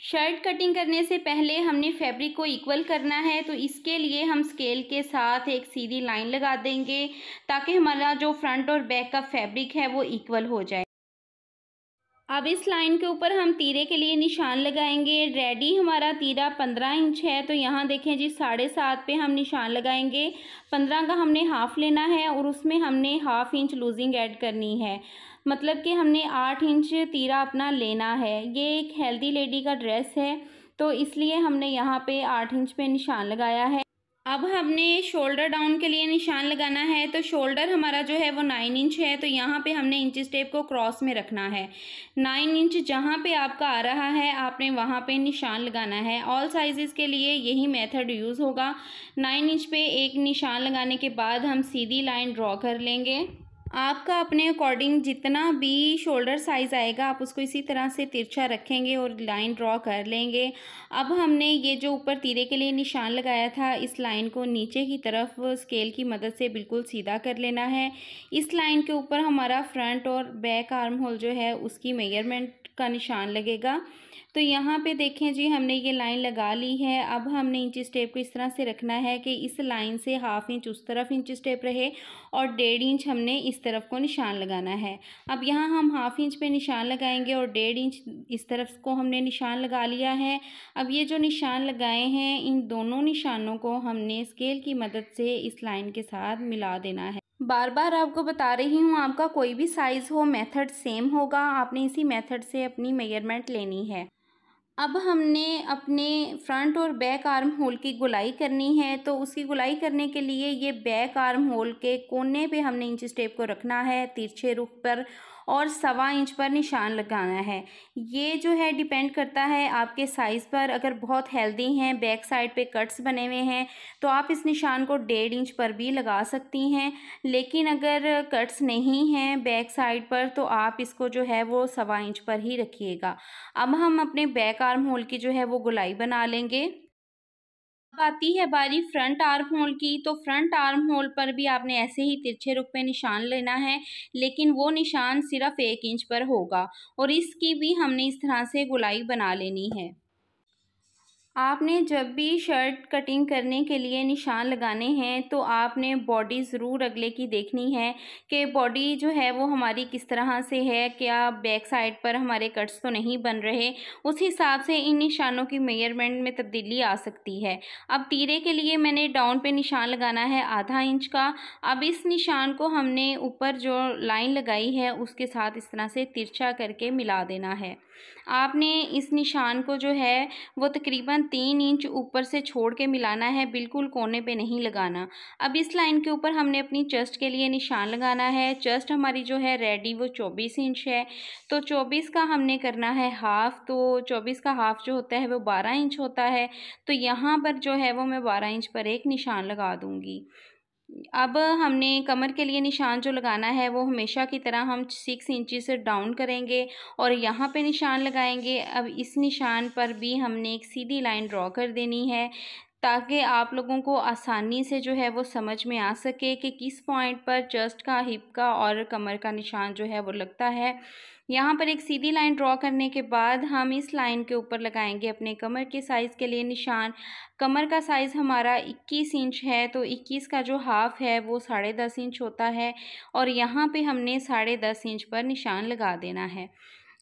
Shirt cutting करने से पहले हमने फैब्रिक को इक्वल करना है, तो इसके लिए हम स्केल के साथ एक सीधी लाइन लगा देंगे ताकि हमारा जो फ्रंट और बैक का फैब्रिक है वो इक्वल हो जाए। अब इस लाइन के ऊपर हम तीरे के लिए निशान लगाएंगे। रेडी हमारा तीरा 15 इंच है, तो यहाँ देखें जी 7.5 पे हम निशान लगाएंगे। 15 का हमने हाफ़ लेना है और उसमें हमने हाफ़ इंच लूजिंग ऐड करनी है, मतलब कि हमने 8 इंच तीरा अपना लेना है। ये एक हेल्दी लेडी का ड्रेस है, तो इसलिए हमने यहाँ पे 8 इंच पे निशान लगाया है। अब हमने शोल्डर डाउन के लिए निशान लगाना है, तो शोल्डर हमारा जो है वो 9 इंच है, तो यहाँ पे हमने इंचेस टेप को क्रॉस में रखना है। 9 इंच जहाँ पे आपका आ रहा है आपने वहाँ पे निशान लगाना है। ऑल साइज़ेस के लिए यही मेथड यूज़ होगा। 9 इंच पे एक निशान लगाने के बाद हम सीधी लाइन ड्रॉ कर लेंगे। आपका अपने अकॉर्डिंग जितना भी शोल्डर साइज़ आएगा आप उसको इसी तरह से तिरछा रखेंगे और लाइन ड्रॉ कर लेंगे। अब हमने ये जो ऊपर तीरे के लिए निशान लगाया था, इस लाइन को नीचे की तरफ स्केल की मदद से बिल्कुल सीधा कर लेना है। इस लाइन के ऊपर हमारा फ्रंट और बैक आर्म होल जो है उसकी मेजरमेंट का निशान लगेगा। तो यहाँ पे देखें जी हमने ये लाइन लगा ली है। अब हमने इंच टेप को इस तरह से रखना है कि इस लाइन से हाफ इंच उस तरफ इंच टेप रहे और 1.5 इंच हमने इस तरफ को निशान लगाना है। अब यहाँ हम हाफ इंच पे निशान लगाएंगे और 1.5 इंच इस तरफ को हमने निशान लगा लिया है। अब ये जो निशान लगाए हैं इन दोनों निशानों को हमने स्केल की मदद से इस लाइन के साथ मिला देना है। बार बार आपको बता रही हूँ, आपका कोई भी साइज़ हो मेथड सेम होगा, आपने इसी मेथड से अपनी मेजरमेंट लेनी है। अब हमने अपने फ्रंट और बैक आर्म होल की गोलाई करनी है, तो उसकी गोलाई करने के लिए ये बैक आर्म होल के कोने पे हमने इंच टेप को रखना है तिरछे रुख पर और 1.25 इंच पर निशान लगाना है। ये जो है डिपेंड करता है आपके साइज़ पर। अगर बहुत हेल्दी हैं, बैक साइड पे कट्स बने हुए हैं, तो आप इस निशान को 1.5 इंच पर भी लगा सकती हैं। लेकिन अगर कट्स नहीं हैं बैक साइड पर तो आप इसको जो है वो 1.25 इंच पर ही रखिएगा। अब हम अपने बैक आर्म होल की जो है वो गोलाई बना लेंगे। अब आती है बारी फ्रंट आर्म होल की, तो फ्रंट आर्म होल पर भी आपने ऐसे ही तिरछे रुख पे निशान लेना है, लेकिन वो निशान सिर्फ 1 इंच पर होगा और इसकी भी हमने इस तरह से गोलाई बना लेनी है। आपने जब भी शर्ट कटिंग करने के लिए निशान लगाने हैं तो आपने बॉडी ज़रूर अगले की देखनी है कि बॉडी जो है वो हमारी किस तरह से है, क्या बैक साइड पर हमारे कट्स तो नहीं बन रहे। उस हिसाब से इन निशानों की मेजरमेंट में तब्दीली आ सकती है। अब तीरे के लिए मैंने डाउन पे निशान लगाना है ½ इंच का। अब इस निशान को हमने ऊपर जो लाइन लगाई है उसके साथ इस तरह से तिरछा करके मिला देना है। आपने इस निशान को जो है वो तकरीबन 3 इंच ऊपर से छोड़ के मिलाना है, बिल्कुल कोने पे नहीं लगाना। अब इस लाइन के ऊपर हमने अपनी चेस्ट के लिए निशान लगाना है। चेस्ट हमारी जो है रेडी वो 24 इंच है, तो 24 का हमने करना है हाफ़, तो 24 का हाफ़ जो होता है वो 12 इंच होता है। तो यहाँ पर जो है वो मैं 12 इंच पर एक निशान लगा दूँगी। अब हमने कमर के लिए निशान जो लगाना है वो हमेशा की तरह हम 6 इंचेस से डाउन करेंगे और यहाँ पे निशान लगाएंगे। अब इस निशान पर भी हमने एक सीधी लाइन ड्रॉ कर देनी है ताकि आप लोगों को आसानी से जो है वो समझ में आ सके कि किस पॉइंट पर चेस्ट का, हिप का और कमर का निशान जो है वो लगता है। यहाँ पर एक सीधी लाइन ड्रॉ करने के बाद हम इस लाइन के ऊपर लगाएंगे अपने कमर के साइज़ के लिए निशान। कमर का साइज़ हमारा 21 इंच है, तो 21 का जो हाफ़ है वो 10.5 इंच होता है और यहाँ पे हमने 10.5 इंच पर निशान लगा देना है।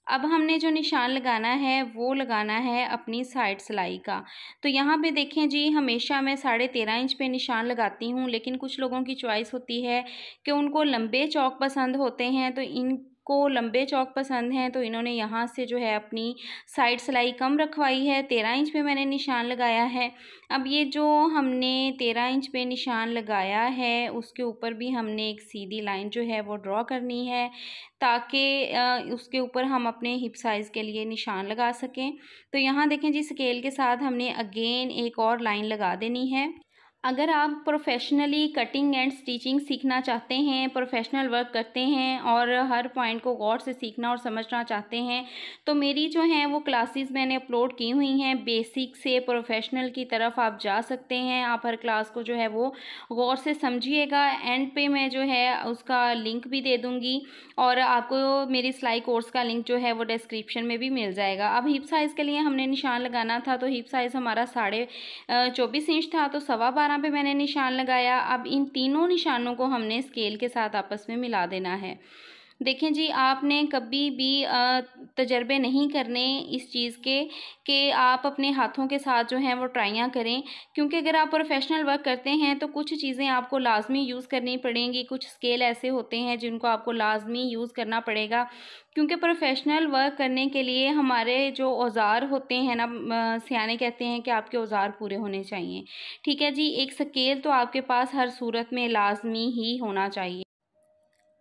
अब हमने जो निशान लगाना है वो लगाना है अपनी साइड सिलाई का। तो यहाँ पे देखें जी हमेशा मैं 13.5 इंच पे निशान लगाती हूँ, लेकिन कुछ लोगों की चॉइस होती है कि उनको लंबे चौक पसंद होते हैं, तो इनको लंबे चौक पसंद हैं तो इन्होंने यहाँ से जो है अपनी साइड सिलाई कम रखवाई है। 13 इंच पे मैंने निशान लगाया है। अब ये जो हमने 13 इंच पे निशान लगाया है उसके ऊपर भी हमने एक सीधी लाइन जो है वो ड्रॉ करनी है ताकि उसके ऊपर हम अपने हिप साइज़ के लिए निशान लगा सकें। तो यहाँ देखें जी स्केल के साथ हमने अगेन एक और लाइन लगा देनी है। अगर आप प्रोफेशनली कटिंग एंड स्टिचिंग सीखना चाहते हैं, प्रोफेशनल वर्क करते हैं और हर पॉइंट को गौर से सीखना और समझना चाहते हैं, तो मेरी जो हैं वो क्लासेस मैंने अपलोड की हुई हैं। बेसिक से प्रोफेशनल की तरफ आप जा सकते हैं। आप हर क्लास को जो है वो गौर से समझिएगा। एंड पे मैं जो है उसका लिंक भी दे दूँगी और आपको मेरी सिलाई कोर्स का लिंक जो है वो डिस्क्रिप्शन में भी मिल जाएगा। अब हिप साइज़ के लिए हमने निशान लगाना था, तो हिप साइज़ हमारा 24 इंच था, तो 12.25 पे मैंने निशान लगाया। अब इन तीनों निशानों को हमने स्केल के साथ आपस में मिला देना है। देखें जी, आपने कभी भी तजर्बे नहीं करने इस चीज़ के कि आप अपने हाथों के साथ जो हैं वो ट्राइयाँ करें, क्योंकि अगर आप प्रोफेशनल वर्क करते हैं तो कुछ चीज़ें आपको लाज़मी यूज़ करनी पड़ेंगी। कुछ स्केल ऐसे होते हैं जिनको आपको लाज़मी यूज़ करना पड़ेगा, क्योंकि प्रोफेशनल वर्क करने के लिए हमारे जो औज़ार होते हैं ना, सियाने कहते हैं कि आपके औज़ार पूरे होने चाहिए। ठीक है जी, एक स्केल तो आपके पास हर सूरत में लाज़मी ही होना चाहिए।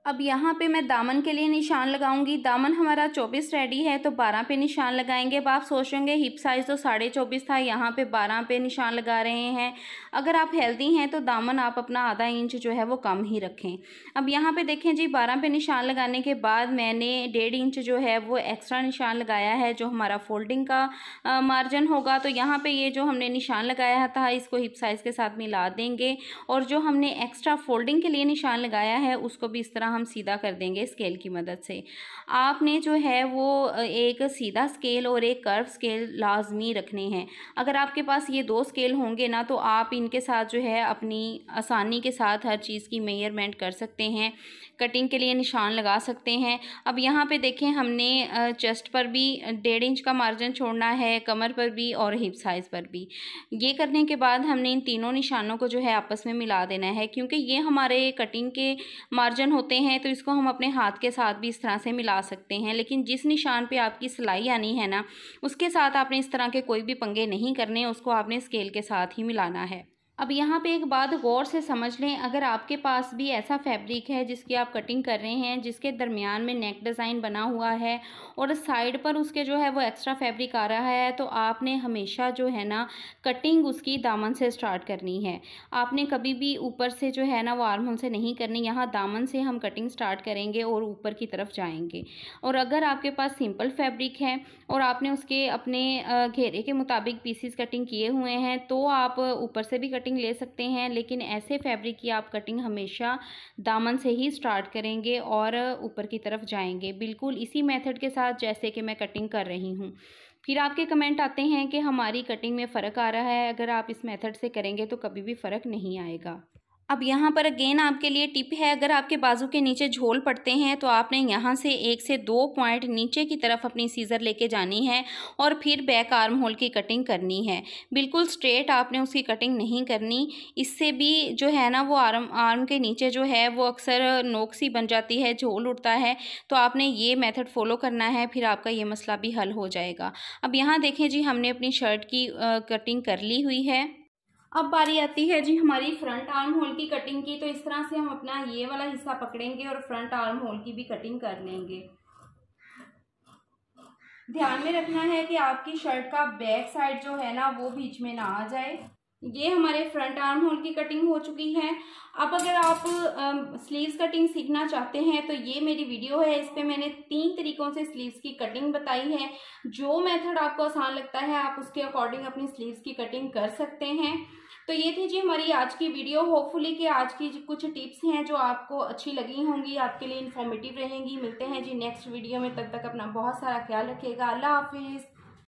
अब यहाँ पे मैं दामन के लिए निशान लगाऊंगी। दामन हमारा 24 रेडी है, तो 12 पे निशान लगाएंगे। अब आप सोचेंगे हिप साइज़ तो 24.5 था, यहाँ पे 12 पे निशान लगा रहे हैं। अगर आप हेल्दी हैं तो दामन आप अपना आधा इंच जो है वो कम ही रखें। अब यहाँ पे देखें जी, 12 पे निशान लगाने के बाद मैंने 1.5 इंच जो है वो एक्स्ट्रा निशान लगाया है, जो हमारा फोल्डिंग का मार्जिन होगा। तो यहाँ पे ये जो हमने निशान लगाया था इसको हिप साइज़ के साथ मिला देंगे, और जो हमने एक्स्ट्रा फोल्डिंग के लिए निशान लगाया है उसको भी इस तरह हम सीधा कर देंगे स्केल की मदद से। आपने जो है वो एक सीधा स्केल और एक कर्व स्केल लाजमी रखने हैं। अगर आपके पास ये 2 स्केल होंगे ना, तो आप इनके साथ जो है अपनी आसानी के साथ हर चीज़ की मेजरमेंट कर सकते हैं, कटिंग के लिए निशान लगा सकते हैं। अब यहाँ पे देखें, हमने चेस्ट पर भी 1.5 इंच का मार्जिन छोड़ना है, कमर पर भी और हिप साइज़ पर भी। ये करने के बाद हमने इन तीनों निशानों को जो है आपस में मिला देना है, क्योंकि ये हमारे कटिंग के मार्जिन होते हैं, तो इसको हम अपने हाथ के साथ भी इस तरह से मिला सकते हैं। लेकिन जिस निशान पे आपकी सिलाई आनी है ना, उसके साथ आपने इस तरह के कोई भी पंगे नहीं करने, उसको आपने स्केल के साथ ही मिलाना है। अब यहाँ पे एक बात गौर से समझ लें, अगर आपके पास भी ऐसा फैब्रिक है जिसकी आप कटिंग कर रहे हैं, जिसके दरमियान में नेक डिज़ाइन बना हुआ है और साइड पर उसके जो है वो एक्स्ट्रा फैब्रिक आ रहा है, तो आपने हमेशा जो है ना कटिंग उसकी दामन से स्टार्ट करनी है। आपने कभी भी ऊपर से जो है ना वो आर्म होल से नहीं करनी। यहाँ दामन से हम कटिंग स्टार्ट करेंगे और ऊपर की तरफ जाएंगे। और अगर आपके पास सिंपल फैब्रिक है और आपने उसके अपने घेरे के मुताबिक पीसीस कटिंग किए हुए हैं, तो आप ऊपर से भी कटिंग ले सकते हैं। लेकिन ऐसे फैब्रिक की आप कटिंग हमेशा दामन से ही स्टार्ट करेंगे और ऊपर की तरफ जाएंगे, बिल्कुल इसी मेथड के साथ जैसे कि मैं कटिंग कर रही हूँ। फिर आपके कमेंट आते हैं कि हमारी कटिंग में फ़र्क आ रहा है। अगर आप इस मेथड से करेंगे तो कभी भी फ़र्क नहीं आएगा। अब यहाँ पर अगेन आपके लिए टिप है, अगर आपके बाजू के नीचे झोल पड़ते हैं तो आपने यहाँ से 1 से 2 पॉइंट नीचे की तरफ अपनी सीज़र लेके जानी है और फिर बैक आर्म होल की कटिंग करनी है। बिल्कुल स्ट्रेट आपने उसकी कटिंग नहीं करनी, इससे भी जो है ना वो आर्म के नीचे जो है वो अक्सर नोक सी बन जाती है, झोल उठता है। तो आपने ये मेथड फॉलो करना है, फिर आपका ये मसला भी हल हो जाएगा। अब यहाँ देखें जी, हमने अपनी शर्ट की कटिंग कर ली हुई है। अब बारी आती है जी हमारी फ्रंट आर्म होल की कटिंग की। तो इस तरह से हम अपना ये वाला हिस्सा पकड़ेंगे और फ्रंट आर्म होल की भी कटिंग कर लेंगे। ध्यान में रखना है कि आपकी शर्ट का बैक साइड जो है ना वो बीच में ना आ जाए। ये हमारे फ्रंट आर्म होल की कटिंग हो चुकी है। अब अगर आप स्लीव्स कटिंग सीखना चाहते हैं तो ये मेरी वीडियो है, इस पे मैंने 3 तरीकों से स्लीव्स की कटिंग बताई है। जो मेथड आपको आसान लगता है आप उसके अकॉर्डिंग अपनी स्लीव्स की कटिंग कर सकते हैं। तो ये थी जी हमारी आज की वीडियो। होपफुली कि आज की कुछ टिप्स हैं जो आपको अच्छी लगी होंगी, आपके लिए इन्फॉर्मेटिव रहेंगी। मिलते हैं जी नेक्स्ट वीडियो में, तब तक अपना बहुत सारा ख्याल रखिएगा। अल्लाह हाफिज़।